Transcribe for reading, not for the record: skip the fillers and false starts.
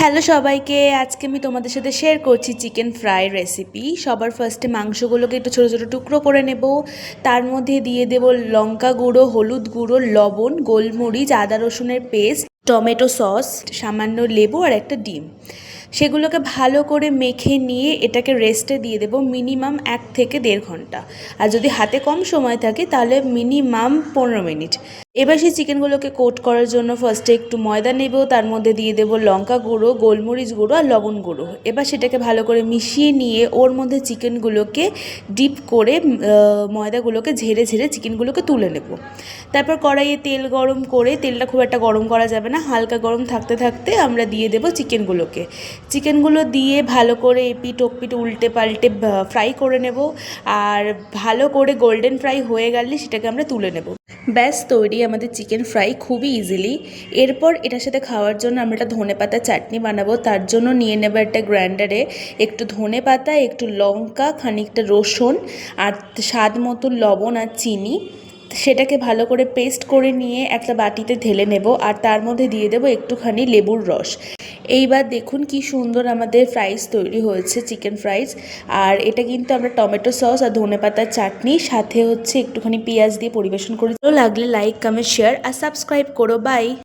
Hello সবাইকে, আজকে আমি তোমাদের সাথে শেয়ার করছি চিকেন ফ্রাই রেসিপি। সবার ফার্স্টে মাংসগুলোকে একটু ছোটো ছোটো টুকরো করে নেব। তার মধ্যে দিয়ে দেব লঙ্কা গুঁড়ো, হলুদ গুঁড়ো, লবণ, গোলমরিচ, আদা রসুনের পেস্ট, টমেটো সস, সামান্য লেবু আর একটা ডিম। সেগুলোকে ভালো করে মেখে নিয়ে এটাকে রেস্টে দিয়ে দেবো মিনিমাম 1 থেকে 1.5 ঘন্টা। আর যদি হাতে কম সময় থাকে তাহলে মিনিমাম 15 মিনিট। এবার সেই চিকেনগুলোকে কোট করার জন্য ফার্স্টে একটু ময়দা নেব, তার মধ্যে দিয়ে দেবো লঙ্কা গুঁড়ো, গোলমরিচ গুঁড়ো আর লবণ গুঁড়ো। এবার সেটাকে ভালো করে মিশিয়ে নিয়ে ওর মধ্যে চিকেনগুলোকে ডিপ করে ময়দাগুলোকে ঝেড়ে ঝেড়ে চিকেনগুলোকে তুলে নেব। তারপর কড়াইয়ে তেল গরম করে, তেলটা খুব একটা গরম করা যাবে না, হালকা গরম থাকতে থাকতে আমরা দিয়ে দেবো চিকেনগুলো দিয়ে ভালো করে এপিট ওপিট উল্টে পাল্টে ফ্রাই করে নেব। আর ভালো করে গোল্ডেন ফ্রাই হয়ে গেলে সেটাকে আমরা তুলে নেব। ব্যাস তৈরি আমাদের চিকেন ফ্রাই, খুবই ইজিলি। এরপর এটার সাথে খাওয়ার জন্য আমরা একটা ধনেপাতা চাটনি বানাবো। তার জন্য নিয়ে নেব একটা গ্রাইন্ডারে একটু ধনেপাতা, একটু লঙ্কা, খানিকটা রসুন আর স্বাদ মতো লবণ আর চিনি। সেটাকে ভালো করে পেস্ট করে নিয়ে একটা বাটিতে ঢেলে নেব আর তার মধ্যে দিয়ে দেবো একটুখানি লেবুর রস। এইবার দেখুন কি সুন্দর আমাদের ফ্রাইস তৈরি হয়েছে, চিকেন ফ্রাইস। আর এটা কিন্তু আমরা টমেটো সস আর ধনেপাতার চাটনি সাথে একটুখানি পেঁয়াজ দিয়ে পরিবেশন করে। ভালো লাগলে লাইক, কমেন্ট, শেয়ার আর সাবস্ক্রাইব করো। বাই।